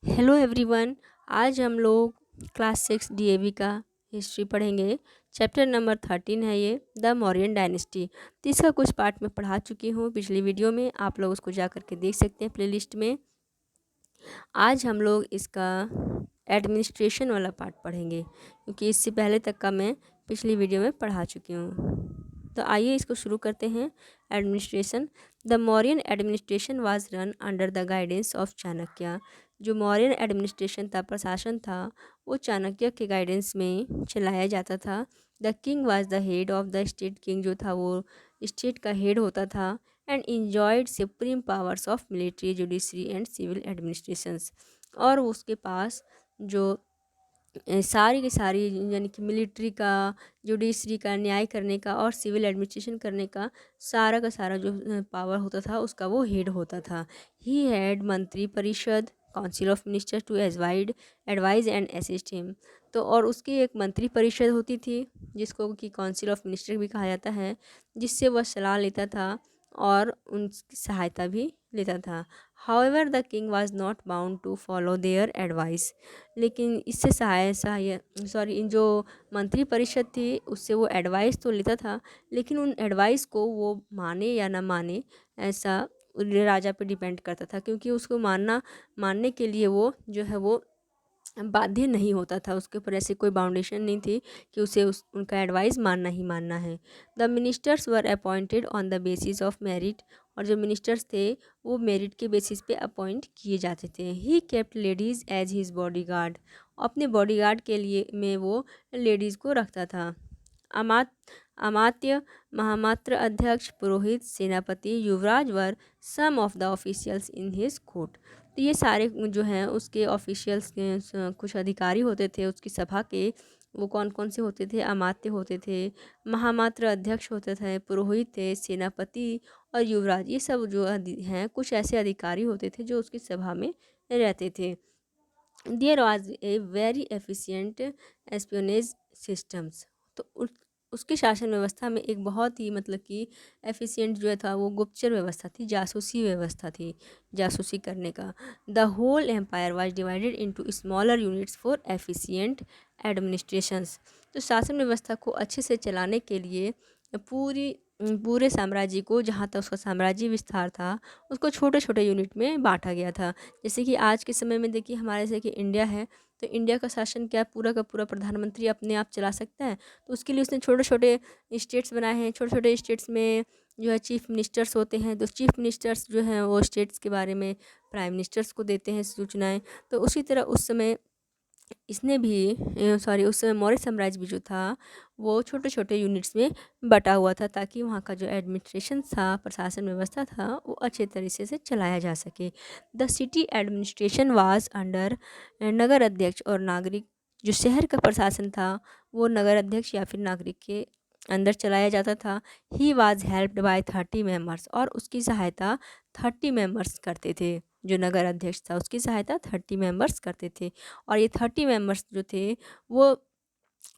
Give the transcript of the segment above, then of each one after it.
Hello everyone. आज हम लोग क्लास 6 डीएवी का हिस्ट्री पढ़ेंगे। चैप्टर नंबर 13 है ये, द मौर्यन डायनेस्टी। तो इसका कुछ पार्ट मैं पढ़ा चुकी हूँ पिछली वीडियो में, आप लोग उसको जा करके देख सकते हैं प्लेलिस्ट में। आज हम लोग इसका एडमिनिस्ट्रेशन वाला पार्ट पढ़ेंगे, क्योंकि इससे पहले तक का मैं पिछली वीडियो में पढ़ा चुकी हूँ। तो आइए इसको शुरू करते हैं। Administration. The Mauryan administration was run under the guidance of Chanakya. जो मौर्यन एडमिनिस्ट्रेशन था, प्रशासन था, वो चाणक्य के गाइडेंस में चलाया जाता था। The king was the head of the state. King जो था वो स्टेट का हेड होता था। And enjoyed supreme powers of military, judiciary and civil administrations. और उसके पास जो सारी की सारी यानी कि मिलिट्री का, जुडिशरी का, न्याय करने का और सिविल एडमिनिस्ट्रेशन करने का सारा जो पावर होता था उसका वो हेड होता था। ही हैड मंत्री परिषद, council of minister to advise and assist him. तो और उसकी एक मंत्री परिषद होती थी जिसको कि काउंसिल ऑफ मिनिस्टर भी कहा जाता है, जिससे वह सलाह लेता था और उनकी सहायता भी लेता था। However the king was not bound to follow their advice. लेकिन इससे इन जो मंत्री परिषद थी उससे वो एडवाइस तो लेता था, लेकिन उन एडवाइस को वो माने या ना माने ऐसा राजा पे डिपेंड करता था, क्योंकि उसको मानने के लिए वो जो है वो बाध्य नहीं होता था। उसके ऊपर ऐसी कोई बाउंडेशन नहीं थी कि उसे उनका एडवाइस मानना ही मानना है। The ministers were appointed on the basis of merit. और जो मिनिस्टर्स थे वो मेरिट के बेसिस पे अपॉइंट किए जाते थे। He kept ladies as his bodyguard. अपने बॉडीगार्ड के लिए में वो लेडीज़ को रखता था। अमात अमात्य, महामात्र adhyaksha, purohit, senapati, yuvraj were some of the officials in his court. तो ये सारे जो हैं उसके ऑफिशियल्स के कुछ अधिकारी होते थे उसकी सभा के। वो कौन कौन से होते थे? अमात्य होते थे, महामात्र अध्यक्ष होते थे, पुरोहित थे, सेनापति और युवराज। ये सब जो हैं कुछ ऐसे अधिकारी होते थे जो उसकी सभा में रहते थे। There was a very efficient espionage systems. तो उसकी शासन व्यवस्था में एक बहुत ही मतलब कि एफिशिएंट जो था वो गुप्तचर व्यवस्था थी, जासूसी व्यवस्था थी, जासूसी करने का। The whole empire was divided into smaller units for efficient administrations. तो शासन व्यवस्था को अच्छे से चलाने के लिए पूरे साम्राज्य को, जहाँ तक उसका साम्राज्य विस्तार था, उसको छोटे छोटे यूनिट में बांटा गया था। जैसे कि आज के समय में देखिए हमारे जैसे कि इंडिया है, तो इंडिया का शासन क्या पूरा का पूरा प्रधानमंत्री अपने आप चला सकता है? तो उसके लिए उसने छोटे छोटे स्टेट्स बनाए हैं। छोटे छोटे स्टेट्स में जो है चीफ मिनिस्टर्स होते हैं, तो चीफ मिनिस्टर्स जो हैं वो स्टेट्स के बारे में प्राइम मिनिस्टर्स को देते हैं सूचनाएं। तो उसी तरह उस समय इसने भी उस समय मौर्य साम्राज्य भी जो था वो छोटे छोटे यूनिट्स में बटा हुआ था, ताकि वहाँ का जो एडमिनिस्ट्रेशन था, प्रशासन व्यवस्था था, वो अच्छे तरीके से चलाया जा सके। The city administration was under nagar adhyaksha और नागरिक। जो शहर का प्रशासन था वो नगर अध्यक्ष या फिर नागरिक के अंदर चलाया जाता था। He was helped bye 30 members. और उसकी सहायता 30 मेंबर्स करते थे। जो नगर अध्यक्ष था उसकी सहायता 30 मेंबर्स करते थे। और ये 30 मेंबर्स जो थे वो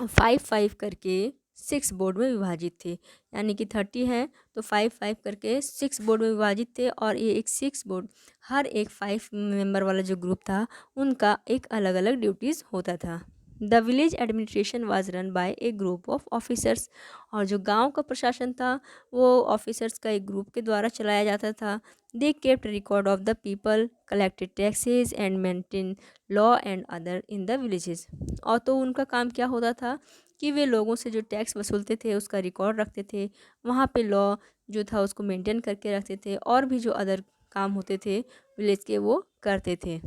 5-5 करके 6 बोर्ड में विभाजित थे। यानी कि 30 है तो 5-5 करके 6 बोर्ड में विभाजित थे। और ये एक 6 बोर्ड, हर एक 5 मेंबर वाला जो ग्रुप था उनका एक अलग अलग ड्यूटीज़ होता था। The village administration was run by A group of officers. और जो गांव का प्रशासन था वो ऑफिसर्स का एक ग्रुप के द्वारा चलाया जाता था। They kept record of the people, collected taxes and maintain law and other in the villages. और तो उनका काम क्या होता था कि वे लोगों से जो टैक्स वसूलते थे उसका रिकॉर्ड रखते थे, वहाँ पे लॉ जो था उसको मेंटेन करके रखते थे, और भी जो अदर काम होते थे विलेज के वो करते थे।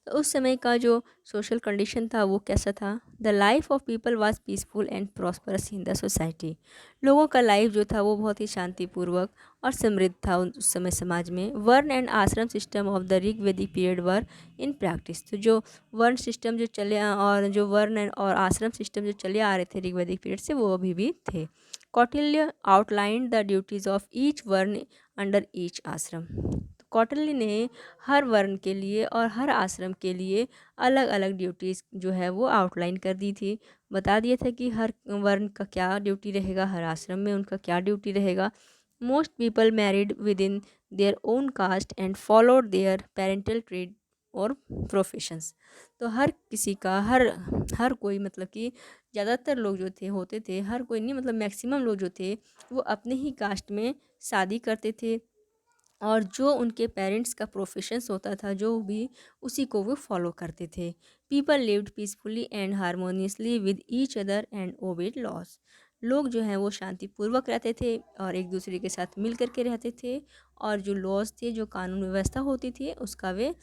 तो उस समय का जो सोशल कंडीशन था वो कैसा था? The life of people was peaceful and prosperous in the society. लोगों का लाइफ जो था वो बहुत ही शांतिपूर्वक और समृद्ध था उस समय समाज में। वर्ण एंड आश्रम सिस्टम ऑफ द ऋग वैदिक पीरियड वर इन प्रैक्टिस। तो जो वर्ण सिस्टम जो चले और जो वर्ण और आश्रम सिस्टम जो चले आ रहे थे ऋग वैदिक पीरियड से, वो अभी भी थे। Kautilya outlined the duties of each वर्ण अंडर ईच आश्रम। कौटिल्य ने हर वर्ण के लिए और हर आश्रम के लिए अलग अलग ड्यूटीज़ जो है वो आउटलाइन कर दी थी। बता दिया था कि हर वर्ण का क्या ड्यूटी रहेगा, हर आश्रम में उनका क्या ड्यूटी रहेगा। Most people married within their own caste and followed their parental trade और प्रोफेशंस। तो हर किसी का हर कोई मतलब कि ज़्यादातर लोग जो थे होते थे, हर कोई नहीं मतलब मैक्सिमम लोग जो थे वो अपने ही कास्ट में शादी करते थे, और जो उनके पेरेंट्स का प्रोफेशंस होता था जो भी, उसी को वो फॉलो करते थे। People lived peacefully and harmoniously with each other and obeyed laws. लोग जो हैं वो शांतिपूर्वक रहते थे और एक दूसरे के साथ मिल करके रहते थे, और जो लॉज थे, जो कानून व्यवस्था होती थी, उसका वे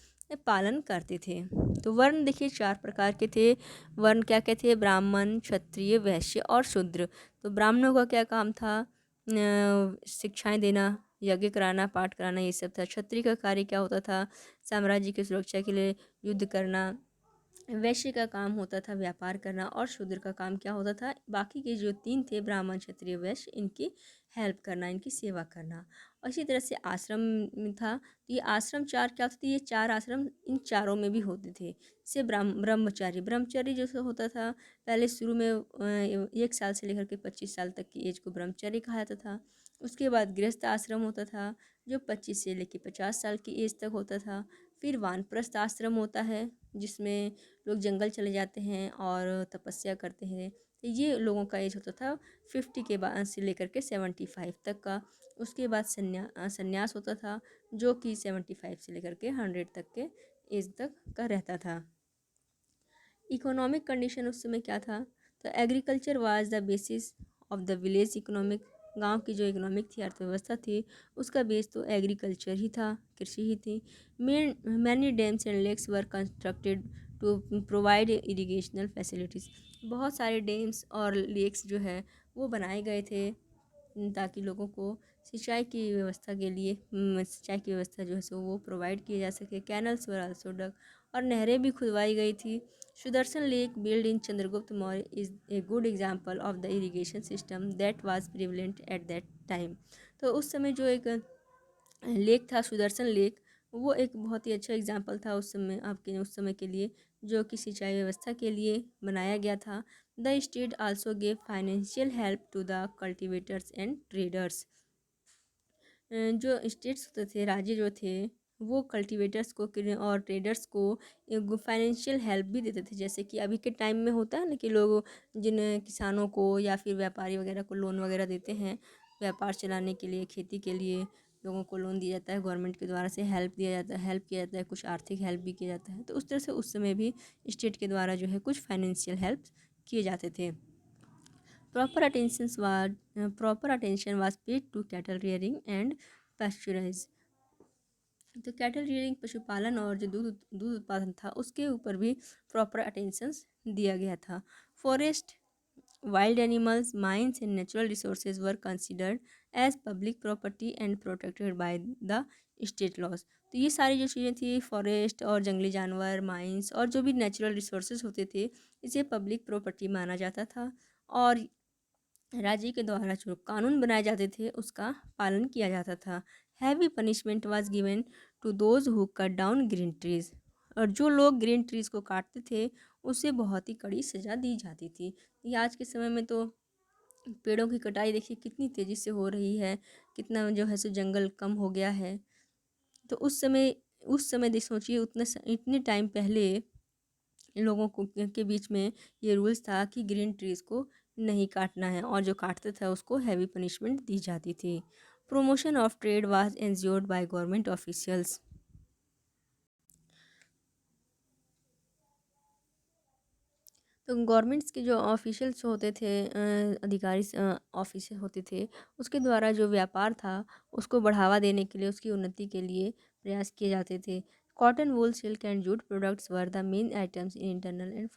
पालन करते थे। तो वर्ण देखिए 4 प्रकार के थे। वर्ण क्या क्या थे? ब्राह्मण, क्षत्रिय, वैश्य और शूद्र। तो ब्राह्मणों का क्या काम था? शिक्षाएं देना, यज्ञ कराना, पाठ कराना, ये सब था। क्षत्रिय का कार्य क्या होता था? साम्राज्य की सुरक्षा के लिए युद्ध करना। वैश्य का काम होता था व्यापार करना, और शूद्र का काम क्या होता था? बाकी के जो 3 थे, ब्राह्मण, क्षत्रिय, वैश्य, इनकी हेल्प करना, इनकी सेवा करना। और इसी तरह से आश्रम में था, तो ये आश्रम 4 क्या होते थे? ये 4 आश्रम इन चारों में भी होते थे। जैसे ब्रह्मचारी, ब्रह्मचारी जो होता था पहले शुरू में 1 साल से लेकर के 25 साल तक की एज को ब्रह्मचारी कहा जाता था। उसके बाद गृहस्थ आश्रम होता था जो 25 से लेकर 50 साल की एज तक होता था। फिर वानप्रस्थ आश्रम होता है जिसमें लोग जंगल चले जाते हैं और तपस्या करते हैं। तो ये लोगों का एज होता था 50 के बाद से लेकर के 75 तक का। उसके बाद संन्यास होता था जो कि 75 से लेकर के 100 तक के एज तक का रहता था। इकोनॉमिक कंडीशन उस समय क्या था? तो agriculture was the basis of the village economic. गांव की जो इकोनॉमिक थी, अर्थव्यवस्था थी, उसका बेस तो एग्रीकल्चर ही था, कृषि ही थी। Many dams and lakes were constructed to provide irrigational facilities. बहुत सारे डैम्स और लेक्स जो है वो बनाए गए थे ताकि लोगों को सिंचाई की व्यवस्था के लिए सिंचाई की व्यवस्था जो है सो वो प्रोवाइड किए जा सके। कैनल्स वर आल्सो डग, और नहरें भी खुदवाई गई थी। Sudarshan lake build in Chandragupta Maurya is a good example of the irrigation system that was prevalent at that time. तो उस समय जो एक लेक था सुदर्शन लेक, वो एक बहुत ही अच्छा एग्जाम्पल था उस समय, आपके उस समय के लिए, जो कि सिंचाई व्यवस्था के लिए बनाया गया था। The state also gave financial help to the cultivators and traders. जो स्टेट्स होते थे, राज्य जो थे, वो कल्टीवेटर्स को और ट्रेडर्स को फाइनेंशियल हेल्प भी देते थे। जैसे कि अभी के टाइम में होता है ना कि लोग जिन किसानों को या फिर व्यापारी वगैरह को लोन वगैरह देते हैं व्यापार चलाने के लिए, खेती के लिए, लोगों को लोन दिया जाता है, गवर्नमेंट के द्वारा से हेल्प दिया जाता है, हेल्प किया जाता है, कुछ आर्थिक हेल्प भी किया जाता है। तो उस तरह से उस समय भी स्टेट के द्वारा जो है कुछ फाइनेंशियल हेल्प किए जाते थे। Proper attention was paid to cattle rearing and pasturage। तो कैटल रियरिंग, पशुपालन, और जो दूध दूध उत्पादन था उसके ऊपर भी प्रॉपर अटेंशंस दिया गया था। Forest, wild animals, mines and natural resources were considered as public property and protected by the state laws. तो ये सारी जो चीज़ें थी, फॉरेस्ट और जंगली जानवर, माइंस और जो भी नेचुरल रिसोर्सेज होते थे, इसे पब्लिक प्रॉपर्टी माना जाता था, और राज्य के द्वारा जो कानून बनाए जाते थे उसका पालन किया जाता था। Heavy punishment was given to those who cut down green trees. और जो लोग ग्रीन ट्रीज को काटते थे उसे बहुत ही कड़ी सज़ा दी जाती थी। ये आज के समय में तो पेड़ों की कटाई देखिए कितनी तेज़ी से हो रही है, कितना जो है सो जंगल कम हो गया है। तो उस समय देख सोचिए, इतने टाइम पहले लोगों को के बीच में ये रूल्स था कि ग्रीन ट्रीज़ को नहीं काटना है, और जो काटता था उसको हैवी पनिशमेंट दी जाती थी। Promotion of trade was ensured by government officials. तो गवर्नमेंट्स के जो ऑफिशियल्स होते थे, अधिकारी ऑफिसर होते थे, उसके द्वारा जो व्यापार था उसको बढ़ावा देने के लिए, उसकी उन्नति के लिए प्रयास किए जाते थे। Cotton, wool, silk and jute products were the main items in internal and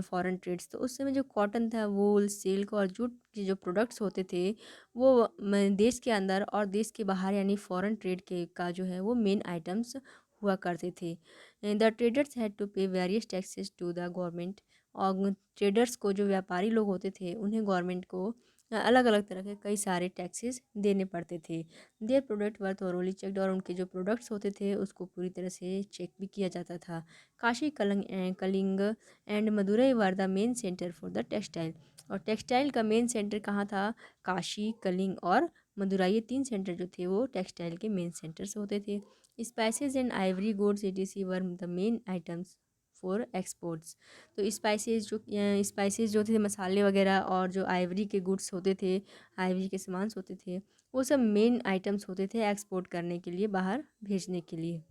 foreign trades. तो उस समय जो कॉटन था, वूल, सिल्क और जूट के जो प्रोडक्ट्स होते थे वो देश के अंदर और देश के बाहर यानी फॉरेन ट्रेड के का जो है वो मेन आइटम्स हुआ करते थे। The traders had to pay various taxes to the government. और ट्रेडर्स को, जो व्यापारी लोग होते थे, उन्हें गवर्नमेंट को अलग अलग तरह के कई सारे टैक्सेस देने पड़ते थे। Their product were thoroughly checked, और उनके जो प्रोडक्ट्स होते थे उसको पूरी तरह से चेक भी किया जाता था। Kashi, Kalinga and Madurai were the main centre for the textile. और टेक्सटाइल का मेन सेंटर कहाँ था? काशी, कलिंग और मदुरई, ये 3 सेंटर जो थे वो टेक्सटाइल के मेन सेंटर्स होते थे। Spices and ivory goods etc were the main items for exports. तो स्पाइसेस जो थे, मसाले वगैरह, और जो आइवरी के गुड्स होते थे, आइवरी के सामान होते थे, वो सब मेन आइटम्स होते थे एक्सपोर्ट करने के लिए, बाहर भेजने के लिए।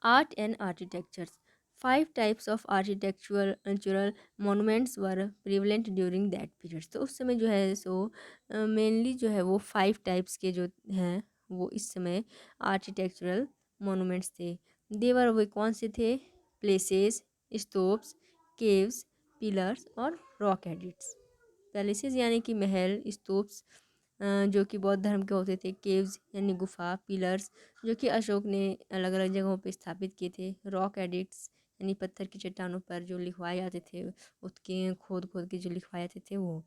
Art and architectures. 5 types of architectural monuments were prevalent during that period. तो उस समय जो है सो मेनली जो है वो 5 टाइप्स के जो हैं वो इस समय आर्किटेक्चरल मोनूमेंट्स थे। देवर वे कौन से थे? प्लेसेस, स्तूप्स, केव्स, पिलर्स और रॉक एडिट्स। पैलेसेस यानी कि महल, स्तूप्स जो कि बौद्ध धर्म के होते थे, केव्स यानी गुफा, पिलर्स जो कि अशोक ने अलग अलग जगहों पे स्थापित किए थे, रॉक एडिक्ट्स यानी पत्थर की चट्टानों पर जो लिखवाए जाते थे, उसके खोद खोद के जो लिखवाए जाते थे वो।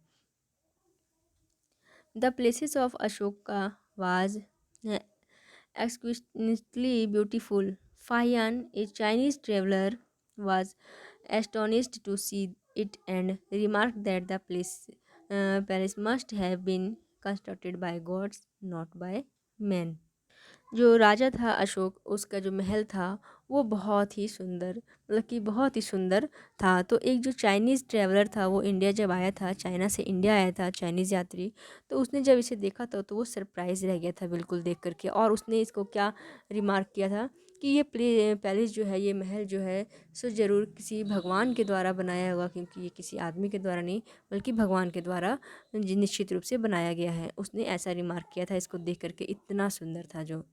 The places of Ashoka was exquisitely beautiful. Fahian, a Chinese traveler, was astonished to see it and remarked that the palace must have been constructed by gods, not by men. जो राजा था अशोक, उसका जो महल था वो बहुत ही सुंदर, मतलब कि बहुत ही सुंदर था। तो एक जो चाइनीज़ ट्रैवलर था, वो इंडिया जब आया था, चाइना से इंडिया आया था चाइनीज़ यात्री, तो उसने जब इसे देखा था तो वो सरप्राइज़ रह गया था बिल्कुल देख करके। और उसने इसको क्या रिमार्क किया था कि ये पैलेस जो है, ये महल जो है सो ज़रूर किसी भगवान के द्वारा बनाया होगा, क्योंकि ये किसी आदमी के द्वारा नहीं बल्कि भगवान के द्वारा निश्चित रूप से बनाया गया है। उसने ऐसा रिमार्क किया था इसको देख करके, इतना सुंदर था जो।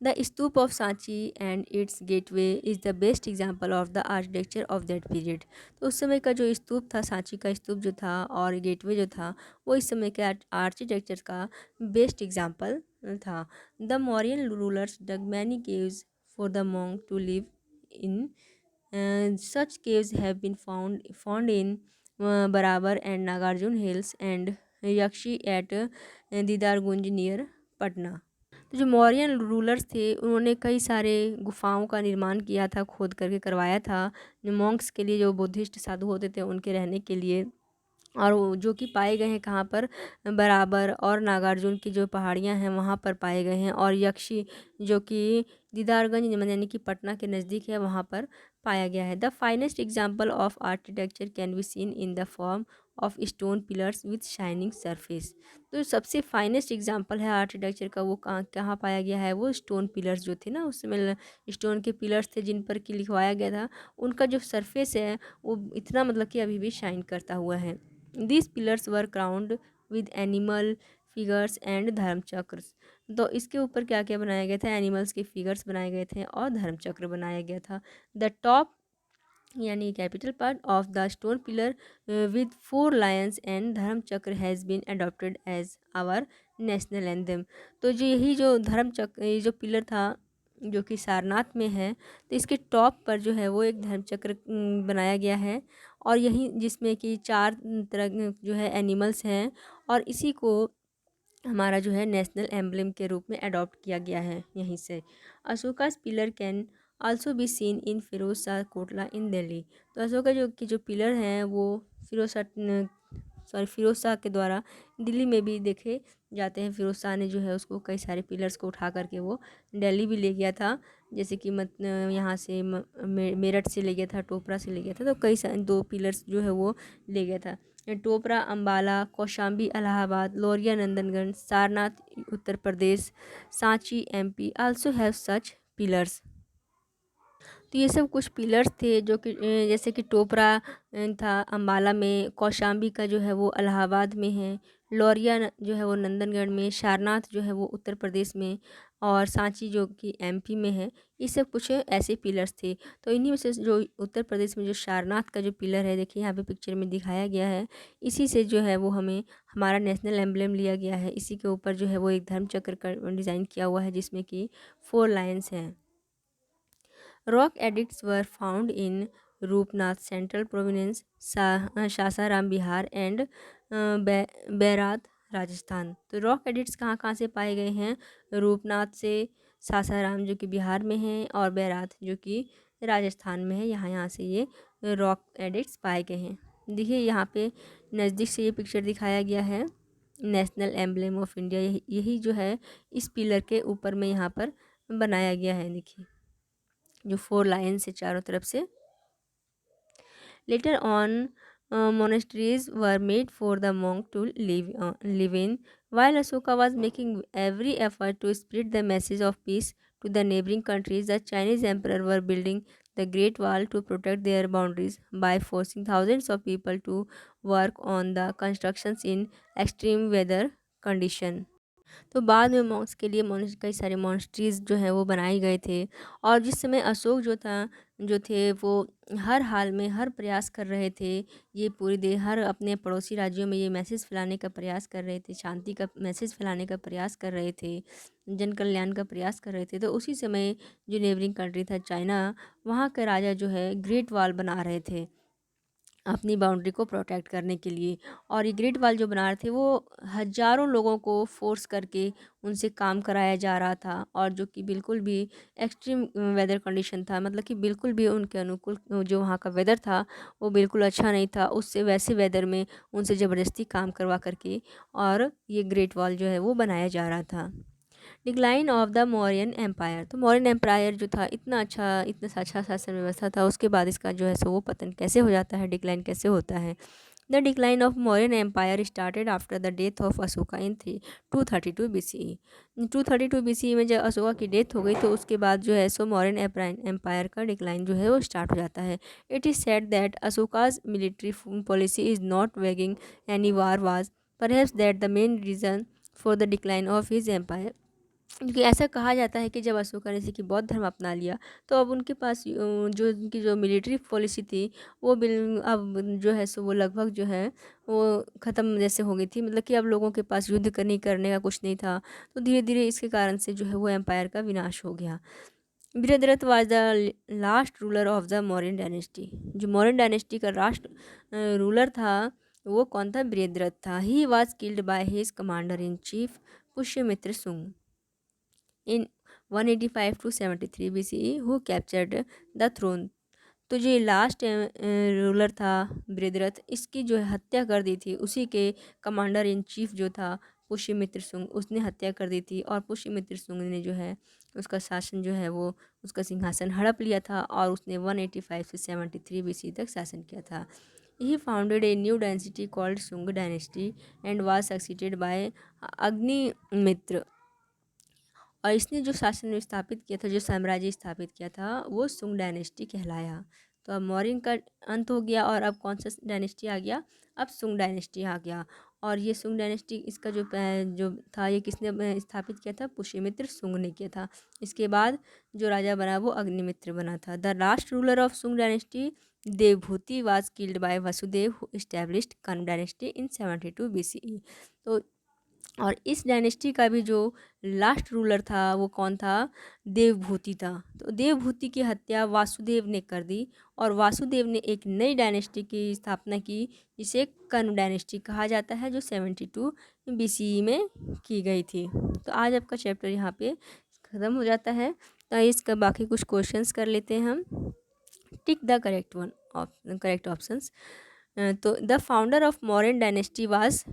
The Stoop of Sanchi and its gateway is the best example of the architecture of that period. तो उस समय का जो स्तूप था, सांची का स्तूप जो था और गेटवे जो था, वो इस समय के आर्किटेक्चर का बेस्ट एग्जाम्पल था। The Mauryan rulers dug many caves for the monk to live in. Such caves have been found in Barabar and Nagarjun hills and Yakshi at Didargunj near Patna. तो जो मौर्यन रूलर्स थे उन्होंने कई सारे गुफाओं का निर्माण किया था, खोद करके करवाया था मॉन्क्स के लिए, जो बुद्धिस्ट साधु होते थे उनके रहने के लिए। और वो जो कि पाए गए हैं कहाँ पर? बराबर और नागार्जुन की जो पहाड़ियाँ हैं वहाँ पर पाए गए हैं, और यक्षी जो कि दीदारगंज यानी कि पटना के नज़दीक है वहाँ पर पाया गया है। The finest example of architecture can be seen in the form of stone pillars with shining surface. तो सबसे फाइनेस्ट एग्जाम्पल है आर्किटेक्चर का, वो कहाँ कहाँ पाया गया है? वो स्टोन पिलर्स जो थे ना, उसमें स्टोन के पिलर्स थे जिन पर कि लिखवाया गया था, उनका जो सरफेस है वो इतना मतलब कि अभी भी शाइन करता हुआ है। These pillars were crowned with animal figures and Dharma चक्र। तो इसके ऊपर क्या क्या बनाया गया था? एनिमल्स के फिगर्स बनाए गए थे और धर्म चक्र बनाया गया था। द टॉप यानी capital part of the stone pillar with 4 lions and Dharma Chakra has been adopted as our national anthem. तो जो यही जो धर्म चक्र, ये जो पिलर था जो कि सारनाथ में है, तो इसके टॉप पर जो है वो एक धर्म चक्र बनाया गया है, और यही जिसमें कि 4 तरह जो है एनिमल्स हैं, और इसी को हमारा जो है नेशनल एम्बलम के रूप में अडॉप्ट किया गया है यहीं से। Ashoka's pillar can also be seen in Firoz Shah Kotla in Delhi. तो अशोका जो पिलर हैं वो फिरोज शाह के द्वारा दिल्ली में भी देखे जाते हैं। फिरोज शाह ने जो है उसको कई सारे पिलर्स को उठा करके वो दिल्ली भी ले गया था, जैसे कि यहाँ से मेरठ से ले गया था, टोपरा से ले गया था, तो कई सारे 2 पिलर्स जो है वो ले गया था। Topra, Ambala, Kaushambi Allahabad, Lauriya Nandangarh, Sarnath Uttar Pradesh, Sanchi MP also have such pillars. तो ये सब कुछ पिलर्स थे जो कि जैसे कि टोपरा था अम्बाला में, कौशाम्बी का जो है वो इलाहाबाद में है, लौरिया जो है वो नंदनगढ़ में, सारनाथ जो है वो उत्तर प्रदेश में, और सांची जो कि MP में है। ये सब कुछ ऐसे पिलर्स थे। तो इन्हीं में से जो उत्तर प्रदेश में जो सारनाथ का जो पिलर है, देखिए यहाँ पे पिक्चर में दिखाया गया है, इसी से जो है वो हमें हमारा नेशनल एम्बलम लिया गया है। इसी के ऊपर जो है वो एक धर्म चक्र का डिज़ाइन किया हुआ है जिसमें कि 4 लायंस हैं। Rock edicts were found in Roopnath, Central Province, Sasaram Bihar and Bairat Rajasthan. तो रॉक एडिट्स कहाँ कहाँ से पाए गए हैं? रूपनाथ से, सासाराम जो कि बिहार में है, और बैरात जो कि राजस्थान में है। यहाँ से ये रॉक एडिट्स पाए गए हैं। देखिए यहाँ पे नज़दीक से ये पिक्चर दिखाया गया है नेशनल एम्बलम ऑफ इंडिया। यही जो है इस पिलर के ऊपर में यहाँ पर बनाया गया है। देखिए जो 4 लाइन से चारों तरफ से। Later on, monasteries were made for the monk to live in, while Ashoka was making every effort to spread the message of peace to the neighboring countries. The Chinese emperor were building the Great Wall to protect their boundaries by forcing thousands of people to work on the constructions in extreme weather condition. तो बाद में Monks के लिए कई सारे मॉन्स्ट्रीज़ जो हैं वो बनाए गए थे। और जिस समय अशोक जो थे वो हर हाल में हर प्रयास कर रहे थे, ये पूरी हर अपने पड़ोसी राज्यों में ये मैसेज फैलाने का प्रयास कर रहे थे, शांति का मैसेज फैलाने का प्रयास कर रहे थे, जन कल्याण का प्रयास कर रहे थे। तो उसी समय जो नेबरिंग कंट्री था चाइना, वहाँ के राजा जो है ग्रेट वॉल बना रहे थे अपनी बाउंड्री को प्रोटेक्ट करने के लिए। और ये ग्रेट वॉल जो बना रहे थे वो हज़ारों लोगों को फोर्स करके उनसे काम कराया जा रहा था, और जो कि बिल्कुल भी एक्सट्रीम वेदर कंडीशन था, मतलब कि बिल्कुल भी उनके अनुकूल जो वहाँ का वेदर था वो बिल्कुल अच्छा नहीं था। उससे वैसे वेदर में उनसे ज़बरदस्ती काम करवा करके और ये ग्रेट वॉल जो है वो बनाया जा रहा था। Decline of the Mauryan empire. तो मौर्यन एम्पायर जो था इतना अच्छा शासन व्यवस्था था, उसके बाद इसका जो है सो वो पतन कैसे हो जाता है, डिक्लाइन कैसे होता है। The decline of Mauryan empire started after the death of Ashoka in 232 BCE। 232 BCE में जब अशोका की डेथ हो गई तो उसके बाद जो है सो मौर्यन एम्पायर का डिक्लाइन जो है वो स्टार्ट हो जाता है। It is said that Ashoka's military policy is not waging any war was perhaps that the main reason for the decline of his empire. क्योंकि ऐसा कहा जाता है कि जब अशोका ने कि बौद्ध धर्म अपना लिया तो अब उनके पास जो उनकी जो मिलिट्री पॉलिसी थी वो अब जो है सो वो लगभग जो है वो ख़त्म जैसे हो गई थी, मतलब कि अब लोगों के पास युद्ध करने का कुछ नहीं था। तो धीरे धीरे इसके कारण से जो है वो एम्पायर का विनाश हो गया। Brihadratha was the last ruler of the Mauryan dynasty. जो मौर्यन डायनेस्टी का रूलर था वो कौन था? बृहद्रथ था। He was killed by his commander in chief Pushyamitra सुंग इन 185 to 73 BCE who captured the throne। तो जो लास्ट रूलर था बृहद्रथ, इसकी जो हत्या कर दी थी उसी के कमांडर इन चीफ जो था पुष्यमित्र सुंग, उसने हत्या कर दी थी। और पुष्यमित्र सुंग ने जो है उसका शासन जो है वो उसका सिंहासन हड़प लिया था और उसने 185 से 73 BC तक शासन किया था। He founded a new dynasty called Sunga dynasty and was succeeded by Agnimitra. और इसने जो शासन स्थापित किया था, जो साम्राज्य स्थापित किया था वो सुंग डायनेस्टी कहलाया। तो अब मौर्यन का अंत हो गया और अब कौन सा डायनेस्टी आ गया? अब सुंग डायनेस्टी आ गया। और ये सुंग डायनेस्टी इसका जो था ये किसने स्थापित किया था? पुष्यमित्र सुंग ने किया था। इसके बाद जो राजा बना वो अग्निमित्र बना था। द लास्ट रूलर ऑफ सुंग dynasty Devabhuti was killed by Vasudev who established Kanva dynasty in 72 BCE। तो और इस डायनेस्टी का भी जो लास्ट रूलर था वो कौन था? देवभूति था। तो देवभूति की हत्या वासुदेव ने कर दी और वासुदेव ने एक नई डायनेस्टी की स्थापना की जिसे कन्व डायनेस्टी कहा जाता है, जो 72 BCE में की गई थी। तो आज आपका चैप्टर यहाँ पे ख़त्म हो जाता है। तो इसका बाकी कुछ क्वेश्चंस कर लेते हैं हम। Tick the correct options. तो the founder of Mauryan dynasty was,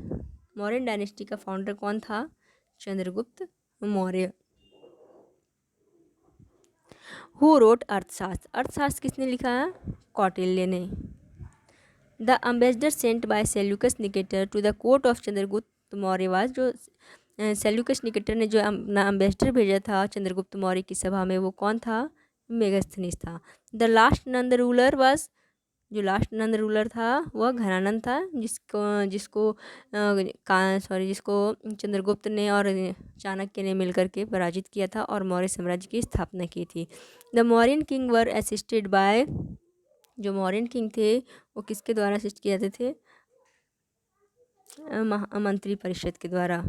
Mauryan dynasty का फाउंडर कौन था? चंद्रगुप्त मौर्य। हु रोट अर्थशास्त्र। अर्थशास्त्र किसने लिखा है? कौटिल्य ने। The ambassador sent by Seleucus Nicator to the court of Chandragupta Maurya was. जो सेल्यूकस निकेटर ने जो अपना अम्बेसडर भेजा था चंद्रगुप्त मौर्य की सभा में वो कौन था? मेगास्थनीस था। The last Nand ruler was. जो लास्ट नंद रूलर था वह घनानंद था, जिसको चंद्रगुप्त ने और चाणक्य ने मिलकर के पराजित किया था और मौर्य साम्राज्य की स्थापना की थी। The Mauryan king were assisted by. जो मौर्यन किंग थे वो किसके द्वारा असिस्ट किए जाते थे? मंत्री परिषद के द्वारा।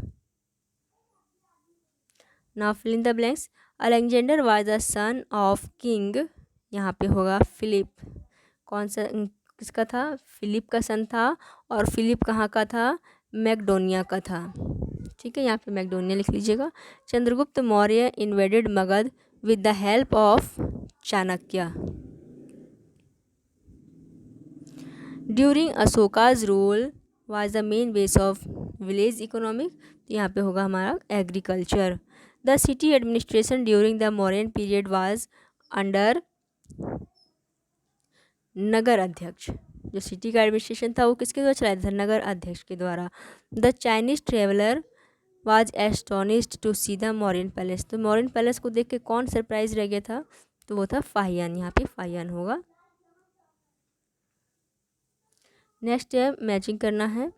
Now fill in the blanks. Alexander was the son of king, यहाँ पे होगा फिलिप। कौन सा किसका था? फिलिप का सन था। और फिलिप कहाँ का था? मैकडोनिया का था। ठीक है, यहाँ पे मैकडोनिया लिख लीजिएगा। Chandragupta Maurya invaded Magadha with the help of Chanakya during Ashoka's rule was the main base of village economic. तो यहाँ पे होगा हमारा agriculture. The city administration during the Mauryan period was under nagar adhyaksha. जो सिटी का एडमिनिस्ट्रेशन था वो किसके द्वारा चलाया था? नगर अध्यक्ष के द्वारा। The Chinese traveller was astonished to see the Mauryan palace. तो मौर्यन पैलेस को देख के कौन सरप्राइज रह गया था? तो वो था फाहियान। यहाँ पे फाहियान होगा। नेक्स्ट है मैचिंग करना है,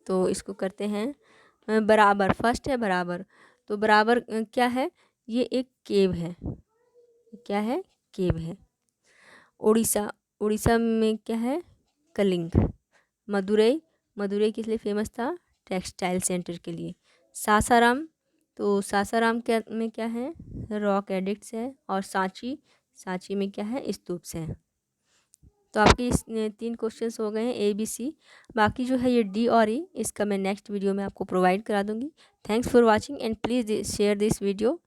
तो इसको करते हैं बराबर। फर्स्ट है बराबर, तो बराबर क्या है? ये एक केव है। क्या है? केव है। उड़ीसा, उड़ीसा में क्या है? कलिंग। मदुरई, मदुरई किस लिए फेमस था? टेक्सटाइल सेंटर के लिए। सासाराम, तो सासाराम क्या में क्या है? रॉक एडिक्ट्स है। और सांची, सांची में क्या है? स्तूप्स हैं। तो आपके इस 3 क्वेश्चंस हो गए हैं ए बी सी। बाकी जो है ये डी और ई, इसका मैं नेक्स्ट वीडियो में आपको प्रोवाइड करा दूँगी। Thanks for watching and please share this video.